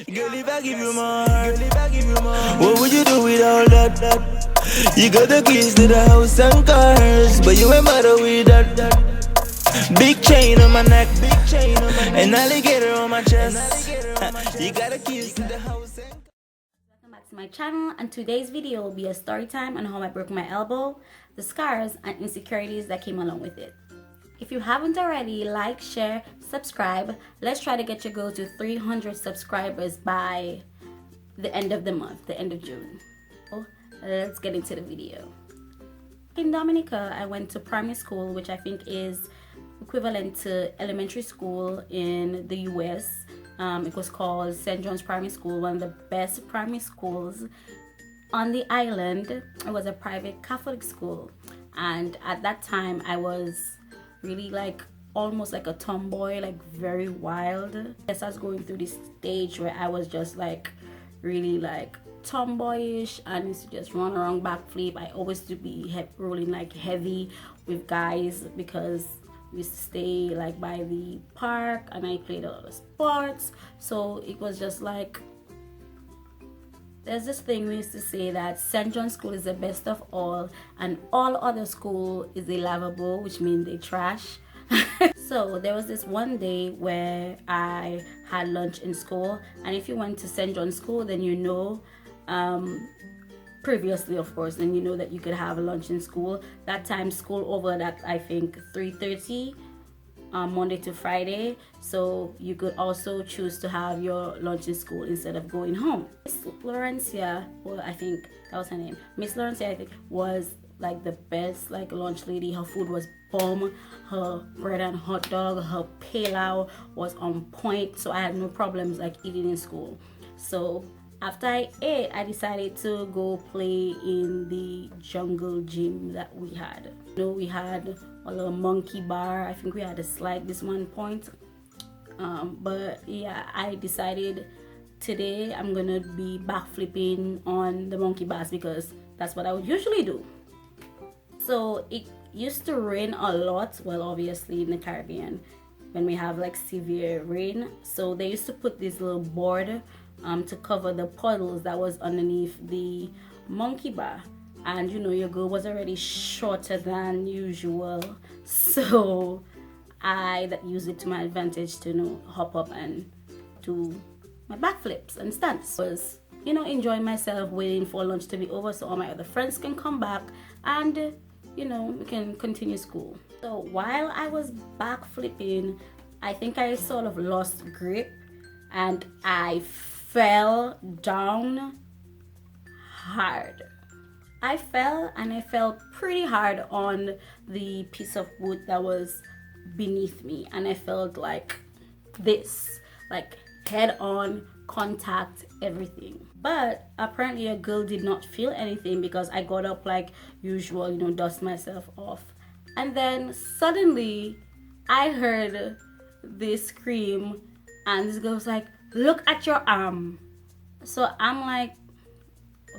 Girl, if I give you more, what would you do with all that? You got the keys to the house and cars, but you ain't bother with that. Big chain on my neck, an alligator on my chest. You got the keys to the house and Welcome back to my channel, and today's video will be a story time on how I broke my elbow, the scars and insecurities that came along with it. If you haven't already, like, share, subscribe. Let's try to get your goal to 300 subscribers by the end of the month, the end of June. So let's get into the video. In Dominica, I went to primary school, which I think is equivalent to elementary school in the US. It was called St. John's Primary School, one of the best primary schools on the island. It was a private Catholic school, and at that time I was really almost like a tomboy, like very wild. Yes, I was going through this stage where I was just really tomboyish and used to just run around backflip. I always used to be rolling heavy with guys because we used to stay by the park and I played a lot of sports. So it was just there's this thing we used to say that St. John's School is the best of all and all other school is a lavabo, which means they trash. So there was this one day where I had lunch in school, and if you went to St. John's School, then you know, previously of course, then you know that you could have a lunch in school. That time school over at I think 3:30 Monday to Friday, so you could also choose to have your lunch in school instead of going home. Miss Laurencia, well, I think that was her name. Miss Laurencia, I think, was the best lunch lady. Her food was bomb. Her bread and hot dog, her pilau was on point, so I had no problems eating in school. So after I ate, I decided to go play in the jungle gym that we had. We had a little monkey bar. I think we had a slide this one point. But yeah, I decided today I'm gonna be backflipping on the monkey bars because that's what I would usually do. So it used to rain a lot, well, obviously in the Caribbean when we have severe rain. So they used to put this little board to cover the puddles that was underneath the monkey bar, and your girl was already shorter than usual, so I used it to my advantage to hop up and do my backflips and stunts. Was enjoying myself, waiting for lunch to be over so all my other friends can come back and we can continue school. So while I was backflipping, I think I sort of lost grip and I fell down hard. I fell and I fell pretty hard on the piece of wood that was beneath me, and I felt this, head on contact, everything. But apparently a girl did not feel anything because I got up like usual, dust myself off, and then suddenly I heard this scream and this girl was like, "Look at your arm." So I'm like,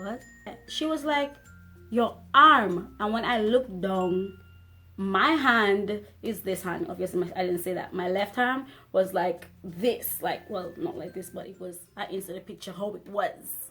what? She was like, "Your arm." And when I looked down, my hand is this hand. Obviously I didn't say that. My left arm was this, well, not like this, but it was, I inserted a picture how it was.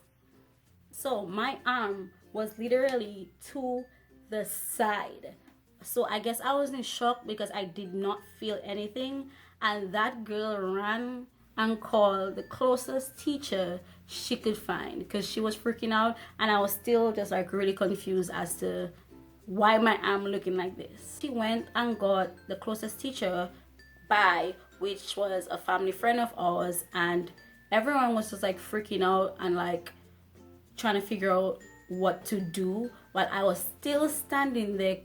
So my arm was literally to the side. So I guess I was in shock because I did not feel anything, and that girl ran and called the closest teacher she could find because she was freaking out, and I was still just really confused as to why my arm looking like this. She went and got the closest teacher by, which was a family friend of ours, and everyone was just freaking out and trying to figure out what to do while I was still standing there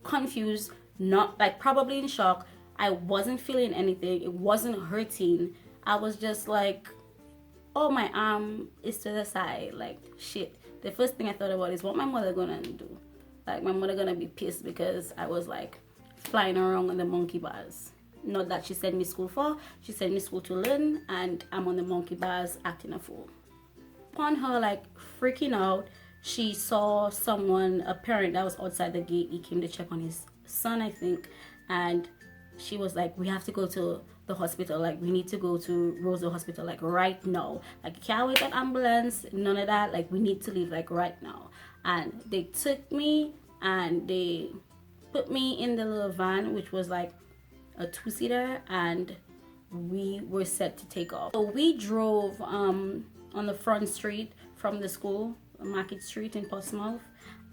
confused, not probably in shock. I wasn't feeling anything. It wasn't hurting. I was just oh, my arm is to the side, shit. The first thing I thought about is what my mother gonna do. My mother gonna be pissed because I was flying around on the monkey bars. Not that she sent me school for, she sent me school to learn, and I'm on the monkey bars acting a fool. Upon her freaking out, she saw someone, a parent that was outside the gate. He came to check on his son, I think, and she was like, "We have to go to the hospital, like we need to go to Roseville Hospital like right now, like you can't wait an ambulance, none of that, like we need to leave like right now. And they took me and they put me in the little van, which was like a 2-seater, and we were set to take off. So we drove on the front street from the school, Market Street in Portsmouth,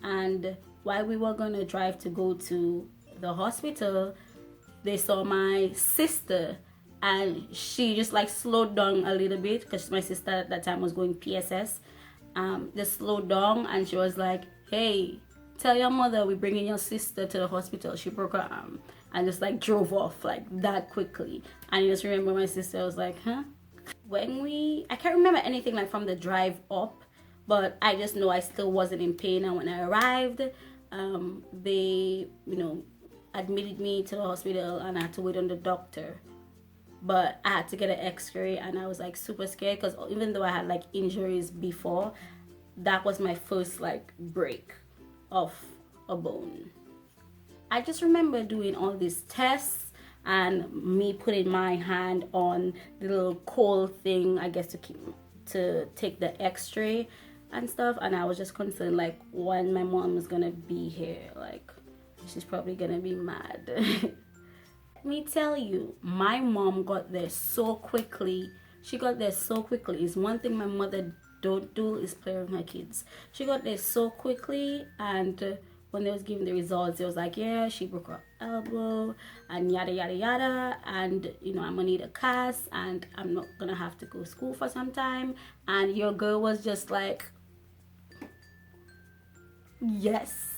and while we were gonna drive to go to the hospital, they saw my sister and she just like slowed down a little bit because my sister at that time was going PSS. Just slowed down and she was like, hey, tell your mother we're bringing your sister to the hospital, she broke her arm, and just like drove off like that quickly. And I just remember my sister was like, huh? I can't remember anything like from the drive up, but I just know I still wasn't in pain. And when I arrived, they admitted me to the hospital and I had to wait on the doctor. But I had to get an x-ray and I was like super scared because even though I had like injuries before, that was my first like break of a bone. I just remember doing all these tests and me putting my hand on the little cold thing, I guess, to take the x-ray and stuff. And I was just concerned like when my mom was gonna be here, like she's probably gonna be mad. Let me tell you, my mom got there so quickly. She got there so quickly. It's one thing my mother don't do is play with her kids. She got there so quickly, and when they was giving the results, it was like, yeah, she broke her elbow and yada yada yada, and I'm gonna need a cast and I'm not gonna have to go to school for some time. And your girl was just like, yes.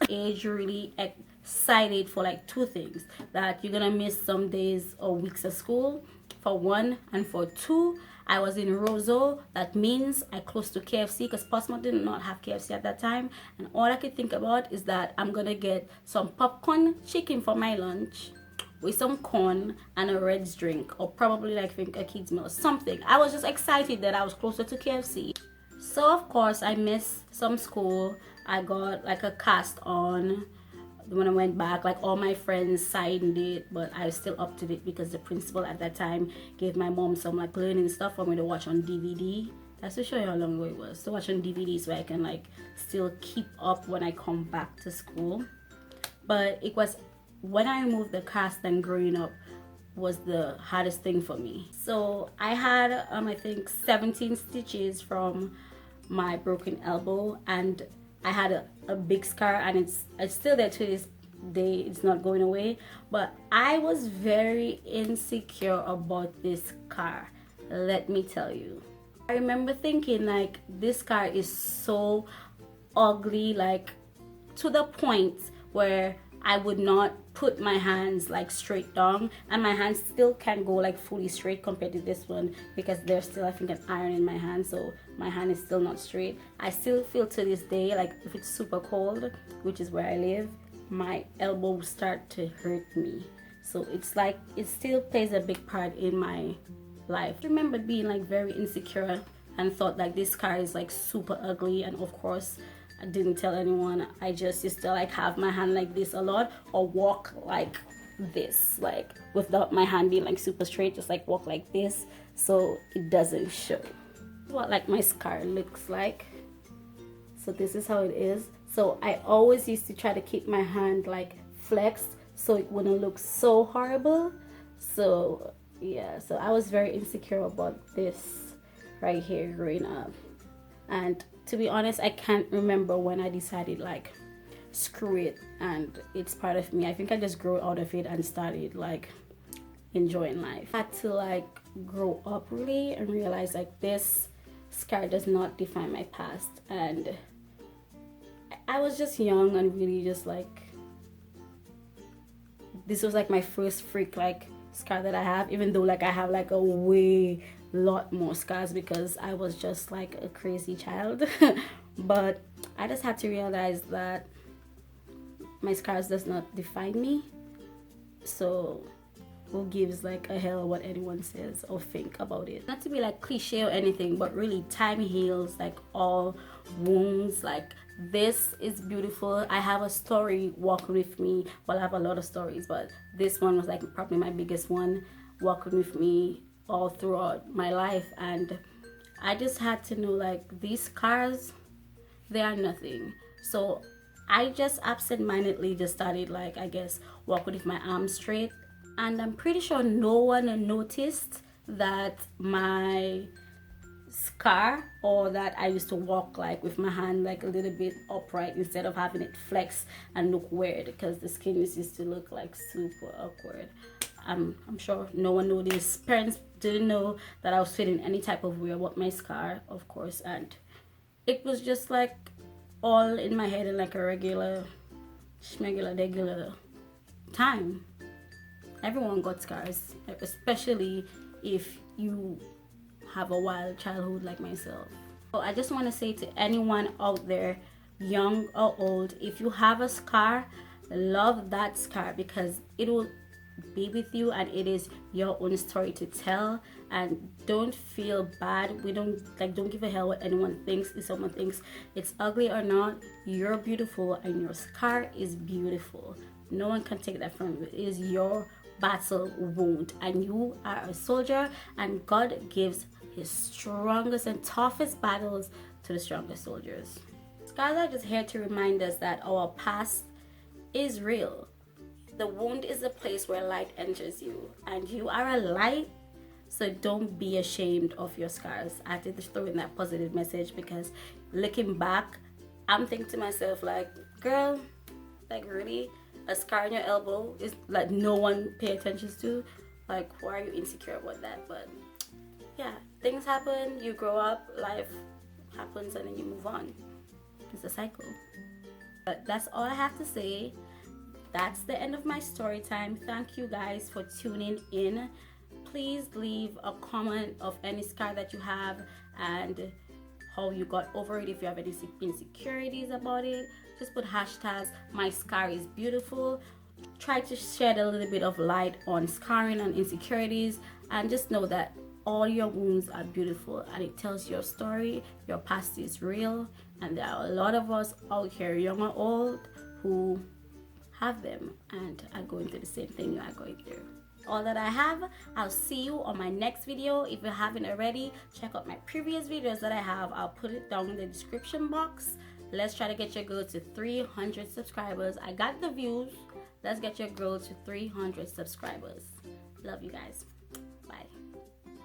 Age really excited for like two things: that you're gonna miss some days or weeks of school, for one, and for two, I was in Roseau. That means I close to KFC because Portsmouth did not have KFC at that time, and all I could think about is that I'm gonna get some popcorn chicken for my lunch with some corn and a Reds drink, or probably like a kid's meal or something. I was just excited that I was closer to KFC. So of course I missed some school. I got like a cast on when I went back. Like all my friends signed it, but I was still up to date because the principal at that time gave my mom some like learning stuff for me to watch on DVD. That's to show you how long ago it was, to watch on DVD so I can like still keep up when I come back to school. But it was when I removed the cast and growing up was the hardest thing for me. So I had I think 17 stitches from my broken elbow, and I had a big scar, and it's still there to this day. It's not going away. But I was very insecure about this scar, let me tell you. I remember thinking like, this scar is so ugly, like to the point where I would not put my hands like straight down, and my hands still can't go like fully straight compared to this one because there's still I think an iron in my hand, so my hand is still not straight. I still feel to this day like if it's super cold, which is where I live, my elbow will start to hurt me. So it's like it still plays a big part in my life. I remember being like very insecure and thought like this scar is like super ugly, and of course I didn't tell anyone. I just used to like have my hand like this a lot, or walk like this, like without my hand being like super straight, just like walk like this so it doesn't show. What like my scar looks like. So this is how it is. So I always used to try to keep my hand like flexed so it wouldn't look so horrible. So yeah, so I was very insecure about this right here growing up. And to be honest, I can't remember when I decided like screw it and it's part of me. I think I just grew out of it and started like enjoying life. I had to like grow up really and realize like this scar does not define my past. And I was just young and really just like, this was like my first freak like scar that I have, even though like I have like a way lot more scars because I was just like a crazy child. But I just had to realize that my scars does not define me. So who gives like a hell what anyone says or think about it? Not to be like cliche or anything, but really time heals like all wounds. Like this is beautiful. I have a story walking with me. Well, I have a lot of stories, but this one was like probably my biggest one. walking with me all throughout my life, and I just had to know, like, these scars, they are nothing. So I just absent-mindedly just started, like, I guess, walking with my arms straight, and I'm pretty sure no one noticed that my scar, or that I used to walk like with my hand like a little bit upright instead of having it flex and look weird, because the skin used to look like super awkward. I'm sure no one noticed. Parents didn't know that I was feeling any type of way about my scar, of course, and it was just like all in my head in like a regular regular time. Everyone got scars, especially if you have a wild childhood like myself. So I just want to say to anyone out there, young or old, if you have a scar, love that scar, because it will be with you and it is your own story to tell. And don't feel bad. Don't give a hell what anyone thinks. If someone thinks it's ugly or not, you're beautiful and your scar is beautiful. No one can take that from you. It is your battle wound, and you are a soldier, and God gives his strongest and toughest battles to the strongest soldiers. Scars are just here to remind us that our past is real. The wound is the place where light enters you, and you are a light. So don't be ashamed of your scars. I had to just throw in that positive message, because looking back, I'm thinking to myself, like, girl, like, really? A scar on your elbow is like no one pay attention to? Like, why are you insecure about that? But yeah, things happen, you grow up, life happens, and then you move on. It's a cycle. But that's all I have to say. That's the end of my story time. Thank you guys for tuning in. Please leave a comment of any scar that you have and how you got over it. If you have any insecurities about it, just put hashtags my scar is beautiful. Try to shed a little bit of light on scarring and insecurities, and just know that all your wounds are beautiful and it tells your story. Your past is real, and there are a lot of us out here, young or old, who have them and are going through the same thing you are going through. All that I have. I'll see you on my next video. If you haven't already, check out my previous videos that I have. I'll put it down in the description box. Let's try to get your girl to 300 subscribers. I got the views. Let's get your girl to 300 subscribers. Love you guys.